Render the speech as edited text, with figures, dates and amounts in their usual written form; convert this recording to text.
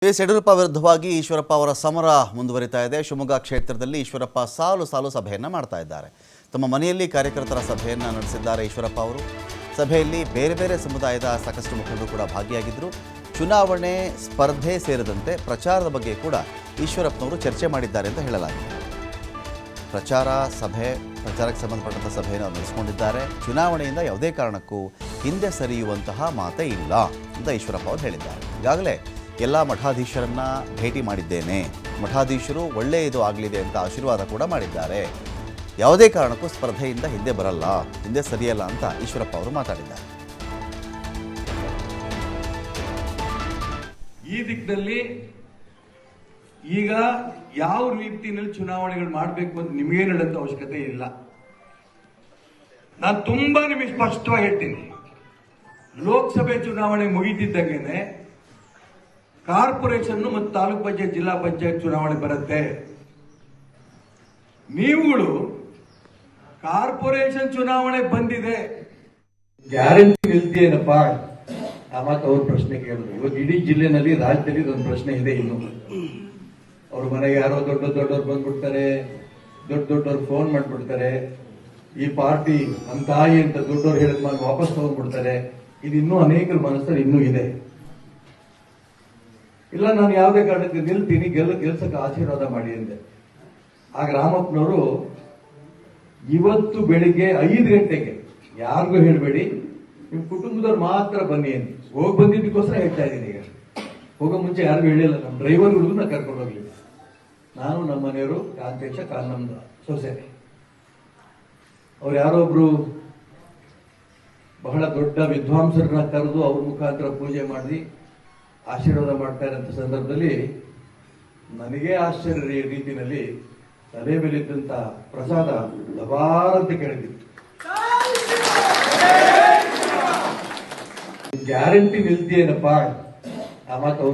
ಯಡಿಯೂರಪ್ಪ ವಿರುದ್ಧವಾಗಿ ಈಶ್ವರಪ್ಪ ಅವರ ಸಮರ ಮುಂದುವರಿತಾ ಇದೆ. ಶಿವಮೊಗ್ಗ ಕ್ಷೇತ್ರದಲ್ಲಿ ಈಶ್ವರಪ್ಪ ಸಾಲು ಸಭೆಯನ್ನು ಮಾಡ್ತಾ ಇದ್ದಾರೆ. ತಮ್ಮ ಮನೆಯಲ್ಲಿ ಕಾರ್ಯಕರ್ತರ ಸಭೆಯನ್ನು ನಡೆಸಿದ್ದಾರೆ ಈಶ್ವರಪ್ಪ ಅವರು. ಸಭೆಯಲ್ಲಿ ಬೇರೆ ಬೇರೆ ಸಮುದಾಯದ ಸಾಕಷ್ಟು ಮುಖಂಡರು ಕೂಡ ಭಾಗಿಯಾಗಿದ್ದರು. ಚುನಾವಣೆ ಸ್ಪರ್ಧೆ ಸೇರಿದಂತೆ ಪ್ರಚಾರದ ಬಗ್ಗೆ ಕೂಡ ಈಶ್ವರಪ್ಪನವರು ಚರ್ಚೆ ಮಾಡಿದ್ದಾರೆ ಅಂತ ಹೇಳಲಾಗಿದೆ. ಪ್ರಚಾರಕ್ಕೆ ಸಂಬಂಧಪಟ್ಟಂಥ ಸಭೆಯನ್ನು ನಡೆಸಿಕೊಂಡಿದ್ದಾರೆ. ಚುನಾವಣೆಯಿಂದ ಯಾವುದೇ ಕಾರಣಕ್ಕೂ ಹಿಂದೆ ಸರಿಯುವಂತಹ ಮಾತೇ ಇಲ್ಲ ಅಂತ ಈಶ್ವರಪ್ಪ ಅವರು ಹೇಳಿದ್ದಾರೆ. ಈಗಾಗಲೇ ಎಲ್ಲ ಮಠಾಧೀಶರನ್ನು ಭೇಟಿ ಮಾಡಿದ್ದೇನೆ, ಮಠಾಧೀಶರು ಒಳ್ಳೆಯದು ಆಗಲಿದೆ ಅಂತ ಆಶೀರ್ವಾದ ಕೂಡ ಮಾಡಿದ್ದಾರೆ. ಯಾವುದೇ ಕಾರಣಕ್ಕೂ ಸ್ಪರ್ಧೆಯಿಂದ ಹಿಂದೆ ಬರಲ್ಲ, ಹಿಂದೆ ಸರಿಯಲ್ಲ ಅಂತ ಈಶ್ವರಪ್ಪ ಅವರು ಮಾತಾಡಿದ್ದಾರೆ. ಈ ದಿಕ್ಕಿನಲ್ಲಿ ಈಗ ಯಾವ ರೀತಿಯಲ್ಲಿ ಚುನಾವಣೆಗಳು ಮಾಡಬೇಕು ಅಂತ ನಿಮಗೇನು ಹೇಳೋಂಥ ಅವಶ್ಯಕತೆ ಇಲ್ಲ. ನಾನು ತುಂಬಾ ನಿಮಗೆ ಸ್ಪಷ್ಟವಾಗಿ ಹೇಳ್ತೀನಿ, ಲೋಕಸಭೆ ಚುನಾವಣೆ ಮುಗಿತಿದ್ದಂಗೆನೆ ಕಾರ್ಪೊರೇಷನ್ ಮತ್ತು ತಾಲೂಕ್ ಪಂಚಾಯತ್ ಜಿಲ್ಲಾ ಪಂಚಾಯತ್ ಚುನಾವಣೆ ಬರುತ್ತೆ. ನೀವುಗಳು ಕಾರ್ಪೊರೇಷನ್ ಚುನಾವಣೆ ಬಂದಿದೆ, ಗ್ಯಾರಂಟಿ ನಿಲ್ತಿಯೇನಪ್ಪ ಆ ಮಾತು ಅವ್ರ ಪ್ರಶ್ನೆ ಕೇಳಿದ್ರು. ಇವತ್ತು ಇಡೀ ಜಿಲ್ಲೆನಲ್ಲಿ ರಾಜ್ಯದಲ್ಲಿ ಒಂದು ಪ್ರಶ್ನೆ ಇದೆ. ಇನ್ನು ಅವ್ರ ಮನೆಗೆ ಯಾರೋ ದೊಡ್ಡವ್ರು ಬಂದ್ಬಿಡ್ತಾರೆ, ದೊಡ್ಡವ್ರು ಫೋನ್ ಮಾಡ್ಬಿಡ್ತಾರೆ, ಈ ಪಾರ್ಟಿ ನಮ್ಮ ತಾಯಿ ಅಂತ ದೊಡ್ಡವ್ರು ಹೇಳಿದ ಮೇಲೆ ವಾಪಸ್ ತಗೊಂಡ್ಬಿಡ್ತಾರೆ. ಇದು ಇನ್ನೂ ಅನೇಕರ ಮನಸ್ಸಲ್ಲಿ ಇನ್ನೂ ಇದೆ. ಇಲ್ಲ, ನಾನು ಯಾವುದೇ ಕಾರಣಕ್ಕೆ ನಿಲ್ತೀನಿ, ಗೆಲ್ಸಕ್ಕೆ ಆಶೀರ್ವಾದ ಮಾಡಿ ಅಂದೆ. ಆಗ ರಾಮಪ್ಪನವರು ಇವತ್ತು ಬೆಳಿಗ್ಗೆ 5 ಗಂಟೆಗೆ ಯಾರಿಗೂ ಹೇಳಬೇಡಿ, ನಿಮ್ಮ ಕುಟುಂಬದವ್ರು ಮಾತ್ರ ಬನ್ನಿ ಅಂತ ಹೋಗಿ ಬಂದಿದ್ದಕ್ಕೋಸ್ಕರ ಹೇಳ್ತಾ ಇದ್ದೀನಿ. ಈಗ ಹೋಗೋ ಮುಂಚೆ ಯಾರಿಗೂ ಹೇಳಿಲ್ಲ. ನಮ್ಮ ಡ್ರೈವರ್ಗಳಿಗೂ ನಾನು ಕರ್ಕೊಂಡು ಹೋಗ್ಲಿಲ್ಲ. ನಾನು ನಮ್ಮ ಮನೆಯವರು ಕಾಂತೇಶ ನಮ್ದು ಸೊಸೆ, ಅವ್ರು ಯಾರೊಬ್ರು ಬಹಳ ದೊಡ್ಡ ವಿದ್ವಾಂಸರನ್ನ ಕರೆದು ಅವ್ರ ಮುಖಾಂತರ ಪೂಜೆ ಮಾಡಿ ಆಶೀರ್ವಾದ ಮಾಡ್ತಾ ಇರೋಂಥ ಸಂದರ್ಭದಲ್ಲಿ ನನಗೇ ಆಶ್ಚರ್ಯ ರೀತಿಯಲ್ಲಿ ತಲೆ ಮೇಲಿದ್ದಂತ ಪ್ರಸಾದ ಲಬಾರಂತ ಕೆಳಗಿತ್ತು. ಗ್ಯಾರಂಟಿ ನಿಲ್ತಿಯೇನಪ್ಪ ಆ ಮಾತು